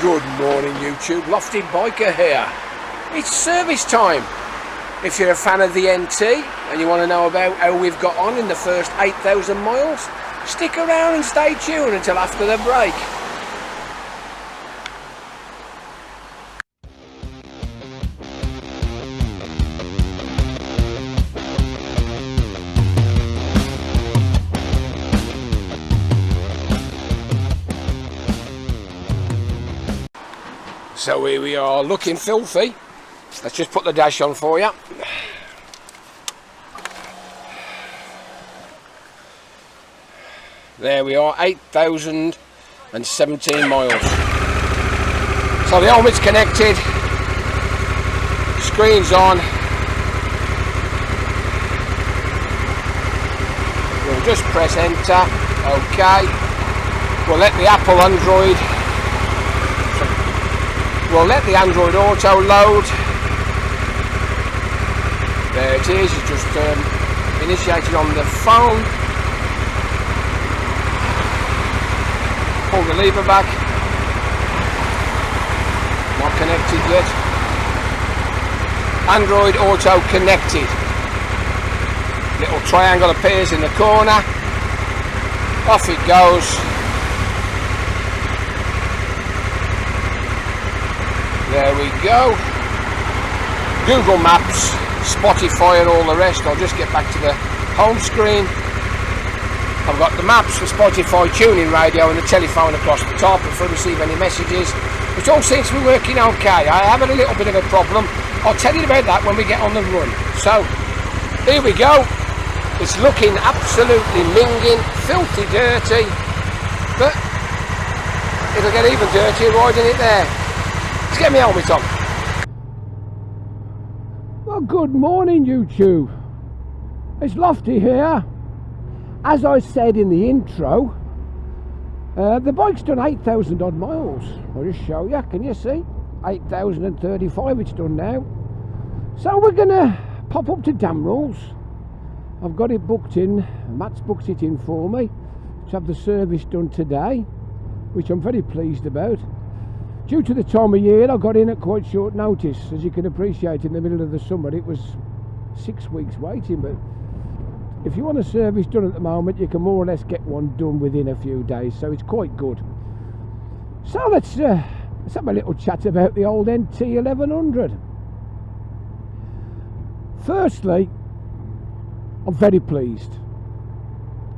Good morning YouTube, Lofty Biker here. It's service time. If you're a fan of the NT and you want to know about how we've got on in the first 8,000 miles, stick around and stay tuned until after the break. So here we are, looking filthy. Let's just put the dash on for you. There we are, 8,017 miles. So the helmet's connected, screen's on. We'll just press enter, okay. We'll let the Apple Android Android Auto load. There it is, it's just initiated on the phone. Pull the lever back. Not connected yet. Android Auto connected. Little triangle appears in the corner. Off it goes. There we go. Google Maps, Spotify and all the rest. I'll just get back to the home screen. I've got the maps, the Spotify tuning radio and the telephone across the top if I receive any messages. It all seems to be working okay. I have had a little bit of a problem. I'll tell you about that when we get on the run. So, here we go. It's looking absolutely minging, filthy dirty, but it'll get even dirtier riding it there. Let's get my helmet on. Well, good morning YouTube. It's Lofty here. As I said in the intro, the bike's done 8,000 odd miles. I'll just show you, can you see? 8,035 it's done now. So we're gonna pop up to Damerells. I've got it booked in, Matt's booked it in for me to have the service done today, which I'm very pleased about. Due to the time of year, I got in at quite short notice. As you can appreciate, in the middle of the summer it was 6 weeks waiting, but if you want a service done at the moment, you can more or less get one done within a few days, so it's quite good. So let's have a little chat about the old NT1100. Firstly, I'm very pleased.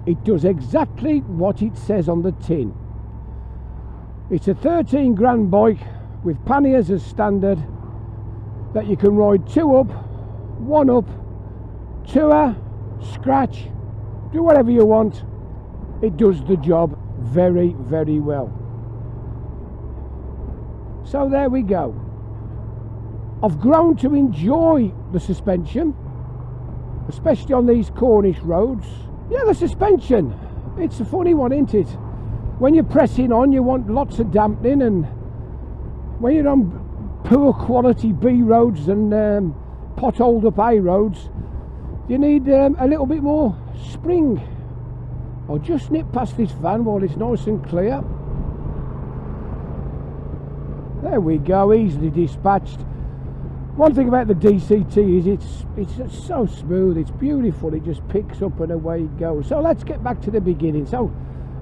It does exactly what it says on the tin. It's a 13 grand bike with panniers as standard that you can ride 2 up, 1 up, tour, scratch, do whatever you want. It does the job very, very well. So there we go. I've grown to enjoy the suspension, especially on these Cornish roads. Yeah, the suspension, it's a funny one, isn't it? When you're pressing on, you want lots of dampening, and when you're on poor quality B roads and potholed up A roads, you need a little bit more spring. I'll just nip past this van while it's nice and clear. There we go, easily dispatched. One thing about the DCT is it's so smooth, it's beautiful, it just picks up and away it goes. So let's get back to the beginning. So,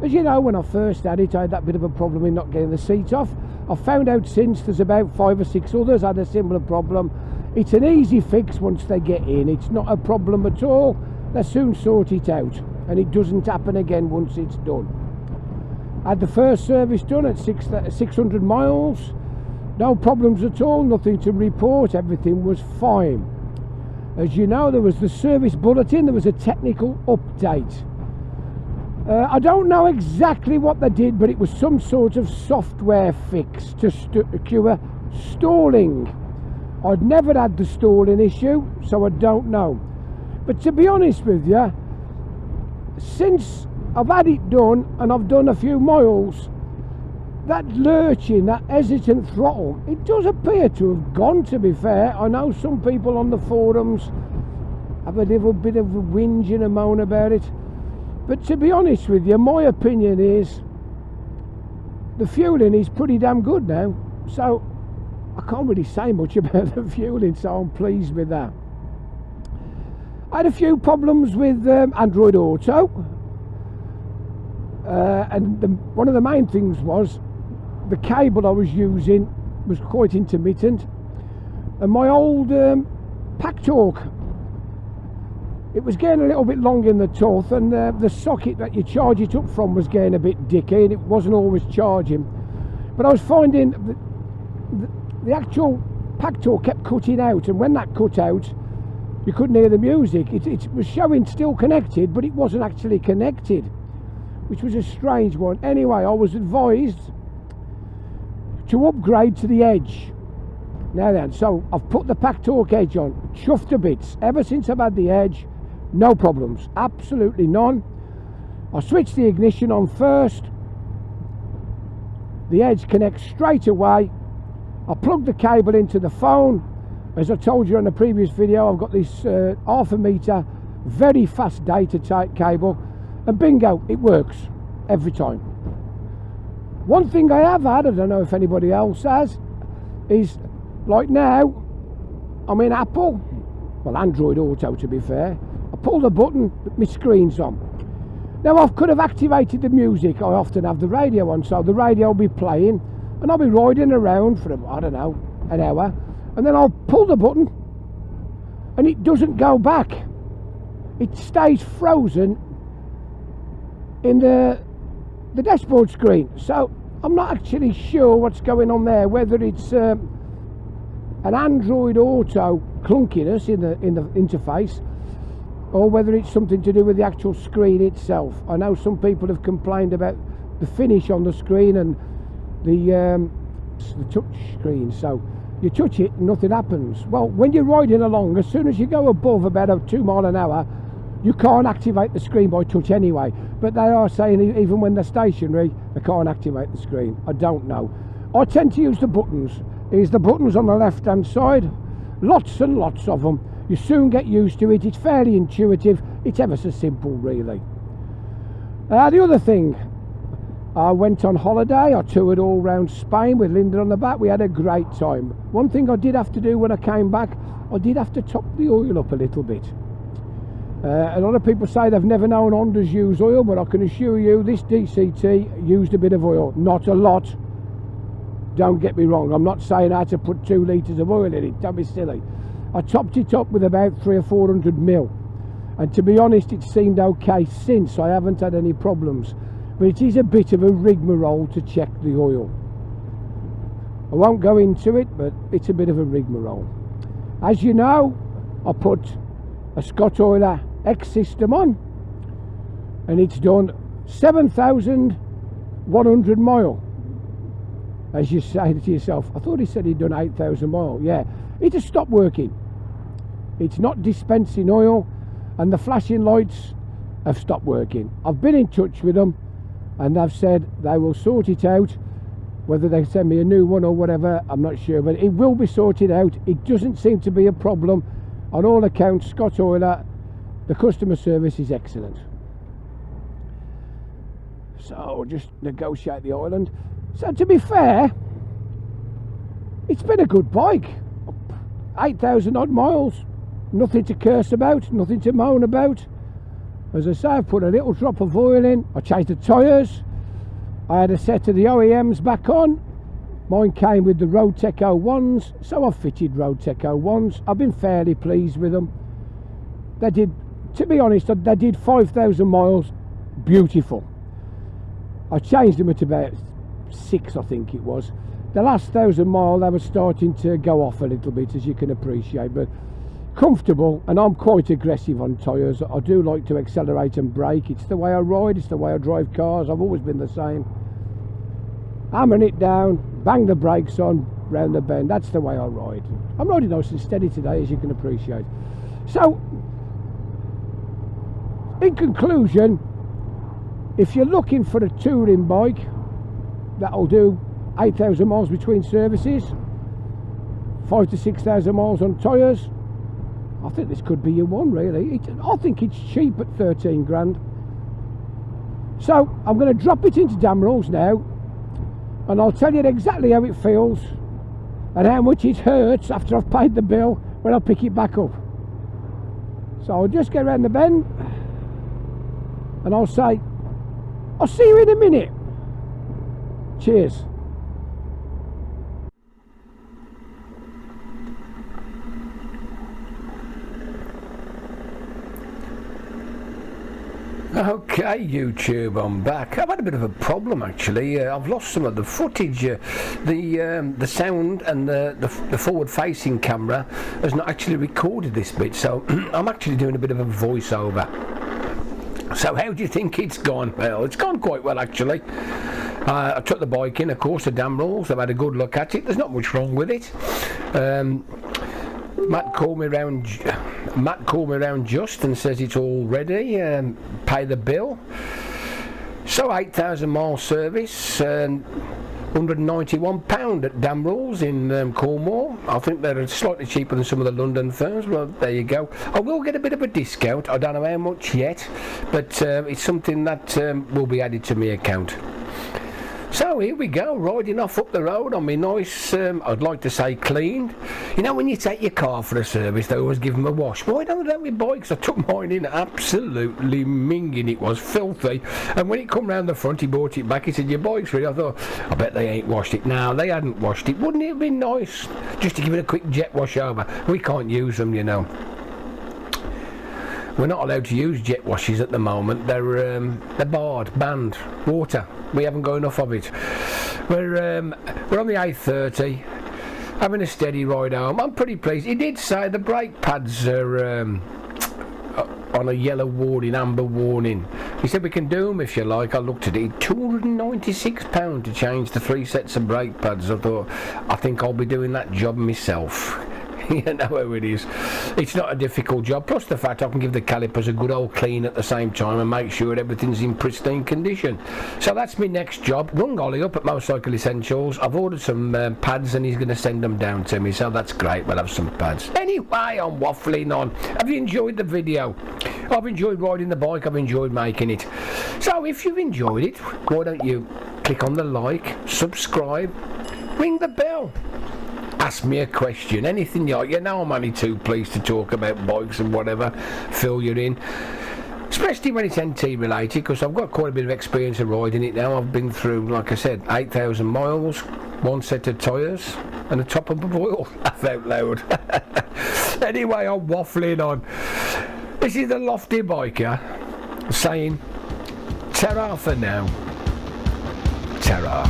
as you know, when I first had it, I had that bit of a problem in not getting the seat off. I've found out since there's about 5 or 6 others had a similar problem. It's an easy fix once they get in. It's not a problem at all. They soon sort it out, and it doesn't happen again once it's done. I had the first service done at 600 miles. No problems at all, nothing to report, everything was fine. As you know, there was the service bulletin, there was a technical update. I don't know exactly what they did, but it was some sort of software fix to cure stalling. I'd never had the stalling issue, so I don't know. But to be honest with you, since I've had it done and I've done a few miles, that lurching, that hesitant throttle, it does appear to have gone, to be fair. I know some people on the forums have a little bit of a whinge and a moan about it. But to be honest with you, my opinion is the fueling is pretty damn good now, so I can't really say much about the fueling, so I'm pleased with that. I had a few problems with Android Auto, and one of the main things was the cable I was using was quite intermittent, and my old pack torque, it was getting a little bit long in the tooth, and the socket that you charge it up from was getting a bit dicky, and it wasn't always charging. But I was finding the actual pack torque kept cutting out, and when that cut out, you couldn't hear the music. It was showing still connected, but it wasn't actually connected, which was a strange one. Anyway, I was advised to upgrade to the Edge. Now then, so I've put the pack torque Edge on, chuffed to bits. Ever since I've had the Edge, no problems, absolutely none. I switched the ignition on first, the Edge connects straight away. I plugged the cable into the phone. As I told you in the previous video, I've got this half a metre very fast data type cable, and bingo, it works every time. One thing I have had, I don't know if anybody else has, is like now I'm in Apple, well, Android Auto to be fair. I pull the button, my screen's on. Now I could have activated the music. I often have the radio on, so the radio will be playing and I'll be riding around for, I don't know, an hour, and then I'll pull the button and it doesn't go back. It stays frozen in the dashboard screen. So I'm not actually sure what's going on there, whether it's an Android Auto clunkiness in the interface, or whether it's something to do with the actual screen itself. I know some people have complained about the finish on the screen and the touch screen, so you touch it, nothing happens. Well, when you're riding along, as soon as you go above about 2 miles an hour, you can't activate the screen by touch anyway. But they are saying even when they're stationary, they can't activate the screen. I don't know. I tend to use the buttons. Here's the buttons on the left hand side, lots and lots of them. You soon get used to it. It's fairly intuitive. It's ever so simple, really. The other thing, I went on holiday. I toured all around Spain with Linda on the back. We had a great time. One thing I did have to do when I came back, I did have to top the oil up a little bit. A lot of people say they've never known Hondas use oil, but I can assure you this DCT used a bit of oil. Not a lot. Don't get me wrong. I'm not saying I had to put 2 litres of oil in it. Don't be silly. I topped it up with about 300 or 400 mil. And to be honest, it seemed okay since. I haven't had any problems. But it is a bit of a rigmarole to check the oil. I won't go into it, but it's a bit of a rigmarole. As you know, I put a Scott Oiler X system on, and it's done 7,100 mile. As you say to yourself, I thought he said he'd done 8,000 mile. Yeah, it has stopped working. It's not dispensing oil, and the flashing lights have stopped working. I've been in touch with them, and they've said they will sort it out. Whether they send me a new one or whatever, I'm not sure, but it will be sorted out. It doesn't seem to be a problem. On all accounts, Scott Oiler, the customer service is excellent. So just negotiate the island. So to be fair, it's been a good bike. 8,000 odd miles, nothing to curse about, nothing to moan about. As I say, I've put a little drop of oil in. I changed the tyres. I had a set of the OEMs back on. Mine came with the Road Tech 01s, so I've fitted Road Tech 01s. I've been fairly pleased with them. They did, to be honest, they did 5,000 miles, beautiful. I changed them at about 6, I think it was. The last 1,000 mile, they were starting to go off a little bit, as you can appreciate, but comfortable, and I'm quite aggressive on tyres. I do like to accelerate and brake. It's the way I ride, it's the way I drive cars. I've always been the same. Hammering it down, bang the brakes on, round the bend. That's the way I ride. I'm riding nice and steady today, as you can appreciate. So, in conclusion, if you're looking for a touring bike that'll do 8,000 miles between services, 5,000 to 6,000 miles on tyres, I think this could be your one, really. I think it's cheap at 13 grand. So I'm going to drop it into Damerells now. and I'll tell you exactly how it feels and how much it hurts after I've paid the bill when I pick it back up. So I'll just get around the bend and I'll say, I'll see you in a minute. Cheers. Okay, YouTube, I'm back. I've had a bit of a problem actually. I've lost some of the footage. The sound and the forward-facing camera has not actually recorded this bit, so I'm actually doing a bit of a voiceover. So how do you think it's gone? Well, it's gone quite well actually. I took the bike in, of course, to Damerells. I've had a good look at it. There's not much wrong with it. Matt called me round just and says it's all ready. Pay the bill. So 8,000 mile service, £191 at Damerells in Cornwall. I think they're slightly cheaper than some of the London firms. Well, there you go. I will get a bit of a discount. I don't know how much yet, but it's something that will be added to my account. So here we go, riding off up the road on my nice, I'd like to say cleaned. You know, when you take your car for a service, they always give them a wash. Why don't they do that with bikes? I took mine in, absolutely minging, it was filthy. And when it come round the front, he brought it back, he said, your bike's ready. I thought, I bet they ain't washed it. No, they hadn't washed it. Wouldn't it have been nice just to give it a quick jet wash over? We can't use them, you know. We're not allowed to use jet washes at the moment. They're banned. Water. We haven't got enough of it. We're on the A30, having a steady ride home. I'm pretty pleased. He did say the brake pads are on a yellow warning, amber warning. He said we can do them if you like. I looked at it. £296 to change the 3 sets of brake pads. I thought, I think I'll be doing that job myself. You know how it is. It's not a difficult job, plus the fact I can give the calipers a good old clean at the same time and make sure everything's in pristine condition. So that's my next job. Rung Ollie up at Motorcycle Essentials. I've ordered some pads and he's going to send them down to me, so that's great. We'll have some pads. Anyway, I'm waffling on. Have you enjoyed the video? I've enjoyed riding the bike, I've enjoyed making it. So if you've enjoyed it, why don't you click on the like, subscribe, ring the bell, ask me a question, anything you like. You know I'm only too pleased to talk about bikes and whatever, fill you in, especially when it's NT related, because I've got quite a bit of experience of riding it now. I've been through, like I said, 8,000 miles, 1 set of tyres and a top up of oil. Laugh out loud. Anyway, I'm waffling on. This is the Lofty Biker saying ta-ra for now. Ta-ra.